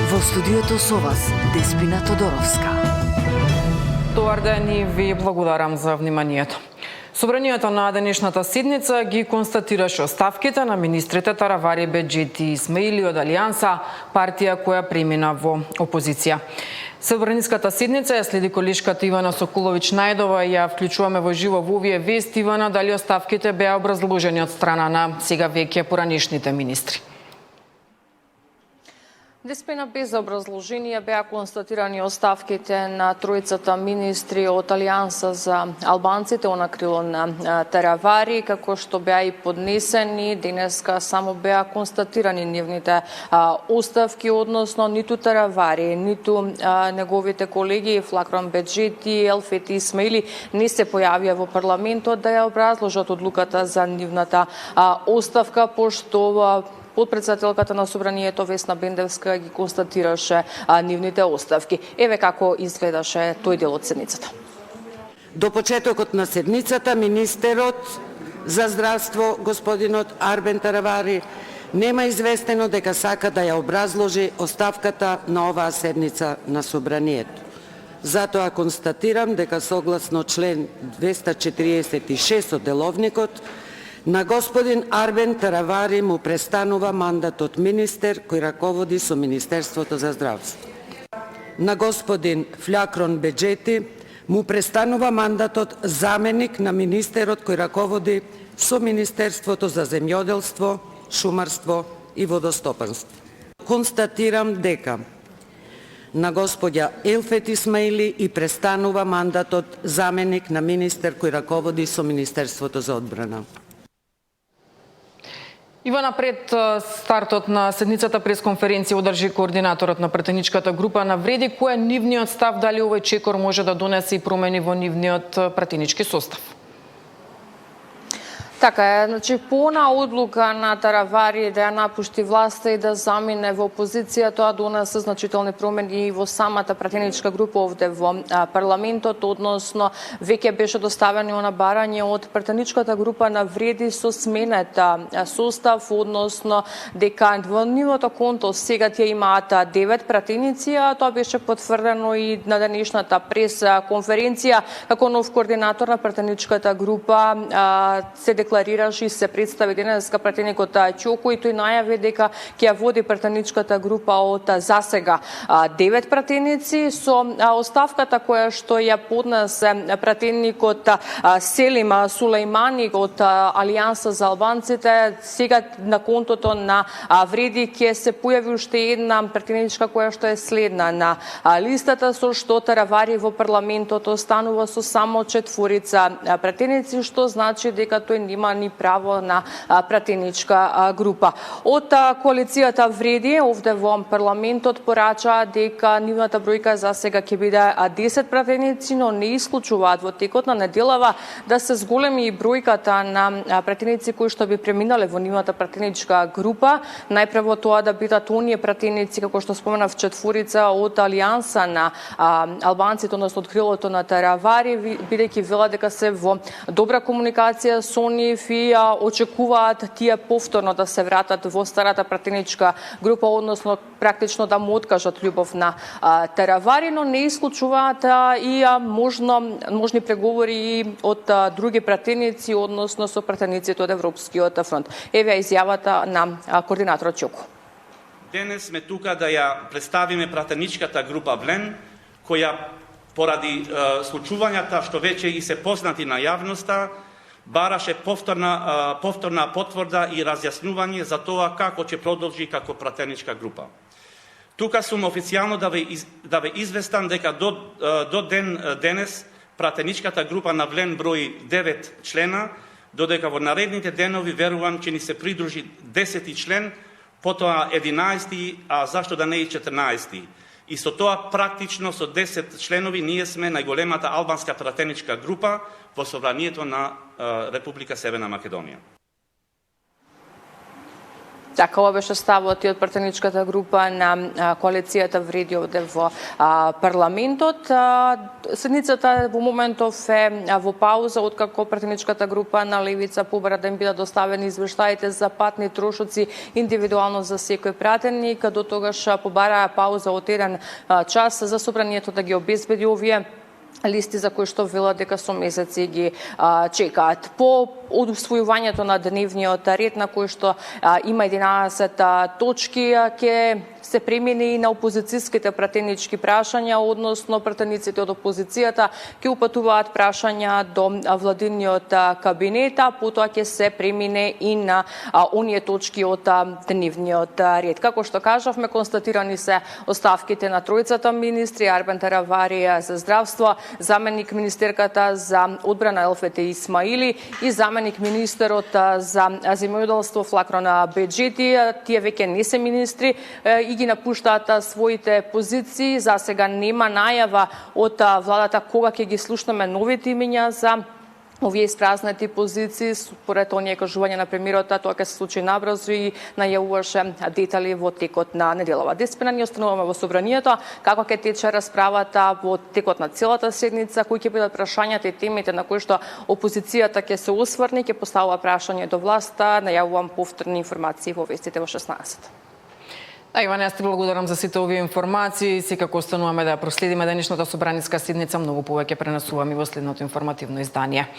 Во студиото со вас Деспина Тодоровска. Добар ден и ви благодарам за вниманието. Собранието на денешната седница ги констатираше оставките на министрите Таравари, Беџети и Исмаили од Алијанса, партија која премина во опозиција. Собраниската седница ја следи колешката Ивана Соколович-Најдова и ја вклучуваме во живо во овие вести. Ивана, дали оставките беа образложени од страна на сега веќе поранешните министри? Деспина, без образложение беа констатирани оставките на тројцата министри од Алијанса за албанците на крило на Таравари, како што беа и поднесени. Денеска само беа констатирани нивните оставки, односно ниту Таравари, ниту неговите колеги Флакрон Беџети, Елфети и Исмаили не се појавија во парламентот да ја образложат одлуката за нивната оставка, пошто подпредседателката на собранието Весна Бендевска ги констатираше нивните оставки. Еве како изгледаше тој дел од седницата. До почетокот на седницата министерот за здравство господинот Арбен Таравари нема известено дека сака да ја образложи оставката на оваа седница на собранието. Затоа констатирам дека согласно член 246 од деловникот на господин Арбен Таравари му престанува мандатот министер кој раководи со Министерството за здравство. На господин Флакрон Беџети му престанува мандатот заменик на министерот кој раководи со Министерството за земјоделство, шумарство и водостопанство. Констатирам дека на господја Елфет Исмаили и престанува мандатот заменик на министер кој раководи со Министерството за одбрана. Ивана, пред стартот на седницата пресконференција одржи координаторот на пратеничката група Навреди. Кој е нивниот став, дали овој чекор може да донесе и промени во нивниот пратенички состав? Така е, значи по она одлука на Таравари да ја напушти власта и да замине во опозиција, тоа донесе значителни промени и во самата пратеничка група овде во парламентот, односно веќе беше доставено на барање од пратеничката група Навреди со сменета состав, односно дека во нивото конто сега тие имаат 9 пратеници, а тоа беше потврдено и на денешната прес-конференција, како нов координатор на пратеничката група се декларираше и се представи денеска пратеникот Ќоко и тој најави дека ќе ја води пратеничката група од засега 9 пратеници со оставката која што ја поднесе пратеникот Селим Сулејмани од Алијанса за албанците. Сега на контото на Вреди ќе се појави уште една пратеничка која што е следна на листата, со што Таравари во парламентот останува со само 4 пратеници, што значи дека тој нема ни право на пратеничка група. Од коалицијата Вреди овде во парламентот порачаа дека нивната бројка за сега ќе биде 10 пратеници, но не исклучуваат во текот на неделава да се зголеми и бројката на пратеници кои што би преминале во нивната пратеничка група. Најпрво тоа да бидат оние пратеници, како што споменав, 4 од Алијанса на албанците, односно од крилото на Таравари, бидејќи велат дека се во добра комуникација со нив и очекуваат тие повторно да се вратат во старата пратеничка група, односно практично да му откажат љубов на Таравари, но не исклучуваат и можни преговори и од други пратеници, односно со пратениците од Европскиот фронт. Еве изјавата на координаторот Ќоко. Денес сме тука да ја представиме пратеничката група Влен, која поради случувањата што веќе и се познати на јавноста, бараше повторна потврда и разјаснување за тоа како ќе продолжи како пратеничка група. Тука сум официјално да ве известам дека до денес пратеничката група на Влен брои 9 члена, додека во наредните денови верувам ќе ни се придружи 10 член, потоа 11, а зашто да не и 14. И со тоа практично со 10 членови ние сме најголемата албанска пратеничка група во собранието на Република Северна Македонија. Така, ова беше ставот и од пратеничката група на коалицијата Вреди овде во парламентот. Седницата во моментов е во пауза, откако пратеничката група на Левица побара да им бидат доставени извештаите за патни трошоци индивидуално за секој пратеник. До тогаш побараа пауза од 1 час за собранието да ги обезбеди овие листи за кои што велат дека со месеци ги чекаат. По усвојувањето на дневниот ред на кој што има 11 точки, ќе се премини и на опозицијските пратенички прашања, односно пратениците од опозицијата ќе упатуваат прашања до владиниот кабинет, потоа ќе се премине и на оние точки од дневниот ред. Како што кажавме, констатирани се оставките на тројцата министри: Арбен Таравари за здравство, заменик министерката за одбрана Елфете Исмаили и заменик министерот за земјоделство Флакрона Беџети. Тие веќе не се министри и ги напуштаат своите позиции. За сега нема најава од владата кога ќе ги слушнеме новите имиња за овие испразнати позиции. Според оние кажување на премиерот, тоа ќе се случи набрзо и најавуваше детали во текот на неделава. Деспина ни остануваме во собранието, како ќе тече расправата во текот на целата седница, кои ќе бидат прашањата и темите на кои што опозицијата ќе се осврне, ќе поставува прашање до власта. Најавувам повторни информации во вестите во 16. Иване, јас ти благодарам за сите овие информации. Секако остануваме да ја проследиме денешната собраниска седница. Многу повеќе пренесуваме во следното информативно издание.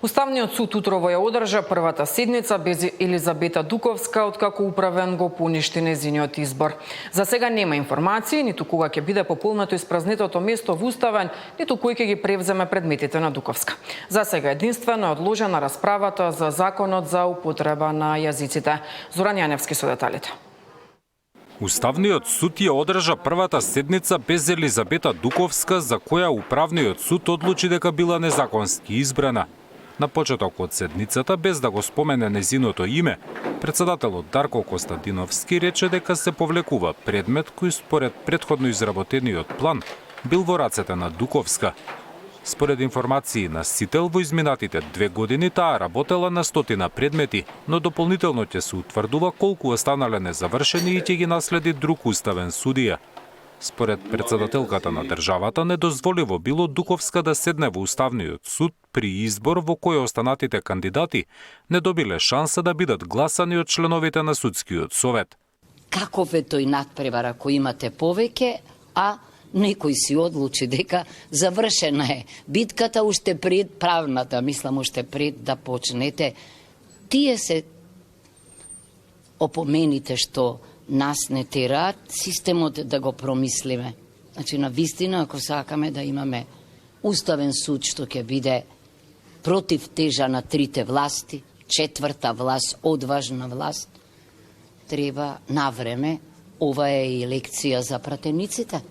Уставниот суд утрово ја одржа првата седница без Елизабета Дуковска, откако управен го поништи незиниот избор. За сега нема информации ниту кога ќе биде пополнето испразнетото место во уставен, ниту кој ќе ги превземе предметите на Дуковска. За сега единствено е одложена расправата за законот за употреба на јазиците. Зоран Јаневски со деталите. Уставниот суд ја одржа првата седница без Елизабета Дуковска, за која Управниот суд одлучи дека била незаконски избрана. На почеток од седницата, без да го спомене незиното име, председателот Дарко Костадиновски рече дека се повлекува предмет кој според претходно изработениот план бил во рацете на Дуковска. Според информации на Сител, во изминатите 2 години таа работела на 100 предмети, но дополнително ќе се утврдува колку останале незавршени и ќе ги наследи друг уставен судија. Според председателката на државата, недозволиво било Дуковска да седне во Уставниот суд при избор во кој останатите кандидати не добиле шанса да бидат гласани од членовите на судскиот совет. Каков е тој надпревар ако имате повеќе, а некој си одлучи дека завршена е битката уште пред правната, мислам уште пред да почнете. Тие се опомените што нас не тераат системот да го промислиме. Значи, на вистина, ако сакаме да имаме уставен суд што ќе биде против тежа на трите власти, четврта власт, одважна власт, треба навреме, ова е и лекција за пратениците.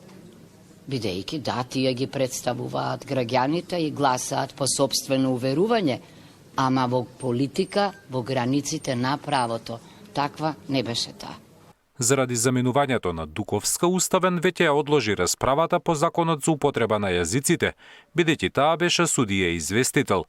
Бидејќи да, тие ги представуваат граѓаните и гласаат по собствено уверување, ама во политика, во границите на правото. Таква не беше таа. Заради заменувањето на Дуковска, Уставен веќе ја одложи расправата по законот за употреба на јазиците, бидејќи таа беше судија известител.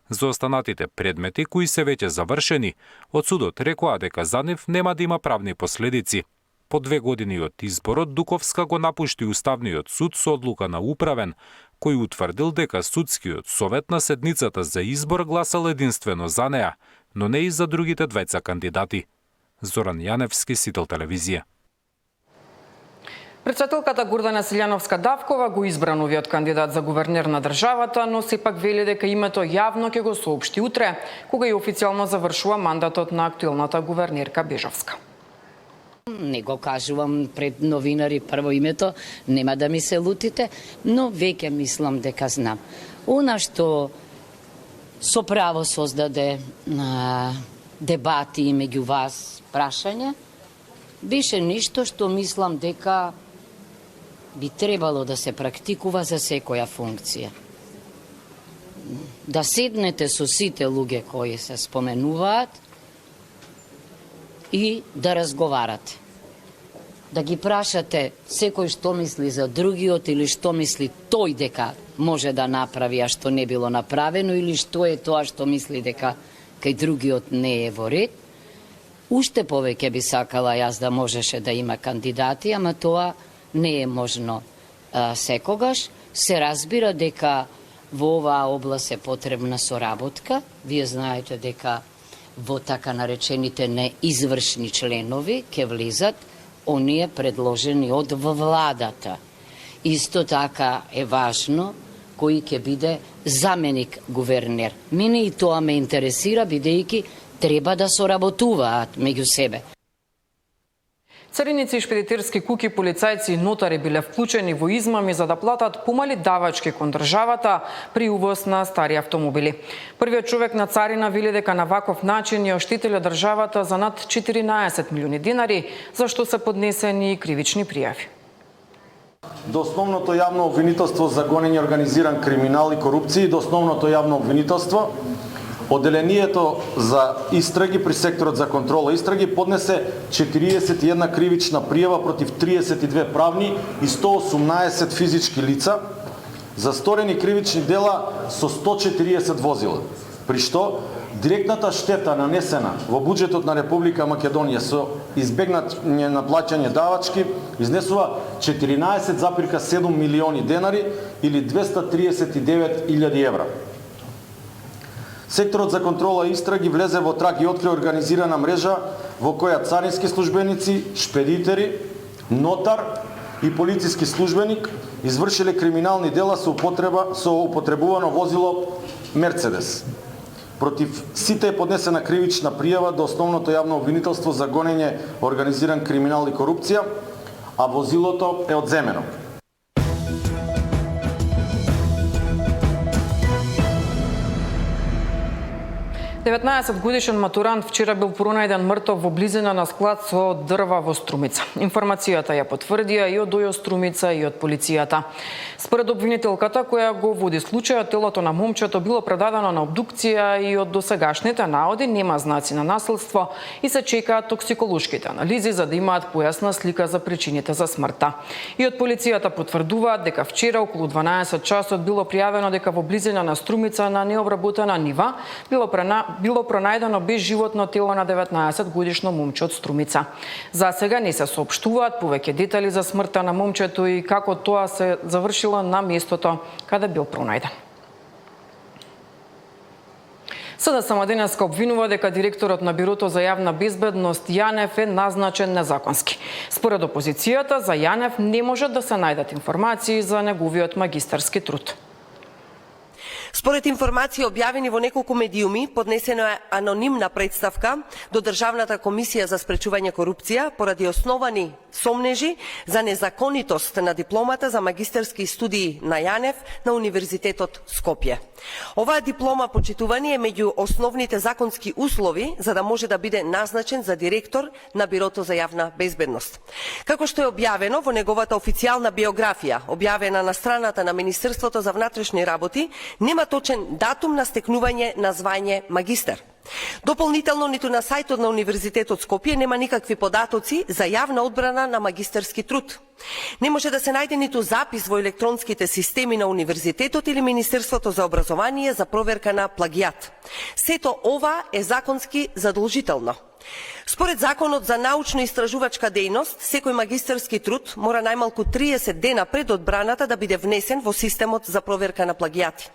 За останатите предмети кои се веќе завршени, од судот рекоа дека за нив нема да има правни последици. По 2 години од изборот, Дуковска го напушти Уставниот суд со одлука на управен, кој утврдил дека судскиот совет на седницата за избор гласал единствено за неа, но не и за другите двајца кандидати. Зоран Јаневски, Сител телевизија. Председателката Гордана Силјановска-Давкова го избра новиот кандидат за гувернер на државата, но сепак вели дека името јавно ќе го соопшти утре, кога и официјално завршува мандатот на актуелната гувернерка Бежовска. Не го кажувам пред новинари прво името, нема да ми се лутите, но веќе мислам дека знам. Она што со право создаде дебати меѓу вас, прашање, беше нешто што мислам дека би требало да се практикува за секоја функција. Да седнете со сите луѓе кои се споменуваат и да разговарате. Да ги прашате секој што мисли за другиот или што мисли тој дека може да направи, а што не било направено, или што е тоа што мисли дека кај другиот не е во ред. Уште повеќе би сакала јас да можеше да има кандидати, ама тоа не е можно секогаш. Се разбира дека во оваа област е потребна соработка. Вие знаете дека во така наречените неизвршни членови ќе влизат оние предложени од владата. Исто така е важно кој ќе биде заменик гувернер. Мене и тоа ме интересира, бидејќи треба да соработуваат меѓу себе. Цариници, шпедитерски куки, полицајци и нотари биле вклучени во измами за да платат помали давачки кон државата при увоз на стари автомобили. Првиот човек на царина вели дека на ваков начин ја оштетиле државата за над 14 милиони денари, за што се поднесени кривични пријави. До основното јавно обвинителство за гонење организиран криминал и корупција, до основното јавно обвинителство, Оделението за истраги при секторот за контрола истраги поднесе 41 кривична пријава против 32 правни и 118 физички лица за сторени кривични дела со 140 возила, при што директната штета нанесена во буџетот на Република Македонија со избегнање на плаќање давачки изнесува 14,7 милиони денари или 239.000 евра. Секторот за контрола и истраги влезе во траг и откри организирана мрежа во која царински службеници, шпедитери, нотар и полициски службеник извршиле криминални дела со употребувано возило Мерцедес. Против сите е поднесена кривична пријава до основното јавно обвинителство за гонење организиран криминал и корупција, а возилото е одземено. 19-годишен матурант вчера бил пронајден мртов во близина на склад со дрва во Струмица. Информацијата ја потврдија и од ОЈО Струмица и од полицијата. Според обвинителката која го води случајот, телото на момчето било предадено на обдукција и од досегашните наоди нема знаци на насилство и се чекаат токсиколошките анализи за да имаат појасна слика за причините за смртта. И од полицијата потврдуваат дека вчера околу 12 часот било пријавено дека во близина на Струмица на необработена нива било пронајдено безживотно тело на 19-годишно момче од Струмица. За сега не се соопштуваат повеќе детали за смртта на момчето и како тоа се завршило на местото каде бил пронајден. СДСМ денеска обвинува дека директорот на Бирото за јавна безбедност Јанев е назначен незаконски. Според опозицијата, за Јанев не можат да се најдат информации за неговиот магистарски труд. Според информации објавени во неколку медиуми, поднесена е анонимна представка до Државната комисија за спречување корупција поради основани сомнежи за незаконитост на дипломата за магистерски студии на Јанев на Универзитетот Скопје. Оваа диплома, почитувани, е меѓу основните законски услови за да може да биде назначен за директор на Бирото за јавна безбедност. Како што е објавено во неговата официјална биографија, објавена на страната на Министерството за внатрешни работи, нема точен датум на стекнување на звање магистар. Дополнително, ниту на сајтот на Универзитетот Скопје нема никакви податоци за јавна одбрана на магистерски труд. Не може да се најде ниту запис во електронските системи на Универзитетот или Министерството за образование за проверка на плагијат. Сето ова е законски задолжително. Според Законот за научно-истражувачка дејност, секој магистерски труд мора најмалку 30 дена пред одбраната да биде внесен во системот за проверка на плагијати.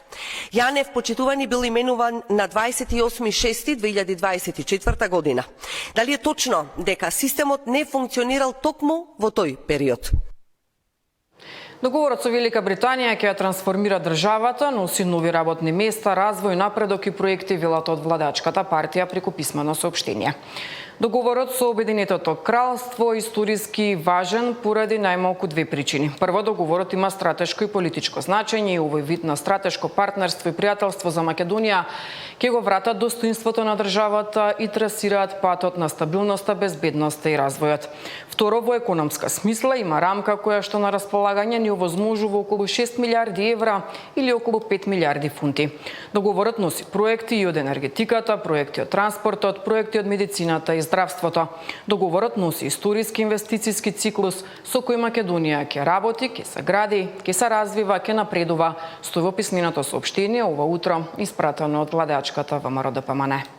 Јанев, почитувани, бил именуван на 28.6.2024 година. Дали е точно дека системот не функционирал токму во тој период? Договорот со Велика Британија ќе ја трансформира државата, носи нови работни места, развој, напредок и проекти, велат од владачката партија преку писмено соопштение. Договорот со Обединетото кралство е историски важен поради најмалку две причини. Прво, договорот има стратешко и политичко значење и овој вид на стратешко партнерство и пријателство за Македонија ќе го вратат достоинството на државата и трасираат патот на стабилноста, безбедноста и развојот. Второ, во економска смисла има рамка која што на располагање ни овозможува околу 6 милиарди евра или околу 5 милиарди фунти. Договорот носи проекти и од енергетиката, проекти од транспортот, проекти од медицината и здравството. Договорот носи историски инвестициски циклус со кој Македонија ќе работи, ќе се гради, ќе се развива, ќе напредува, стои во писменото соопштение ова утро испратено од владачката ВМРО-ДПМН.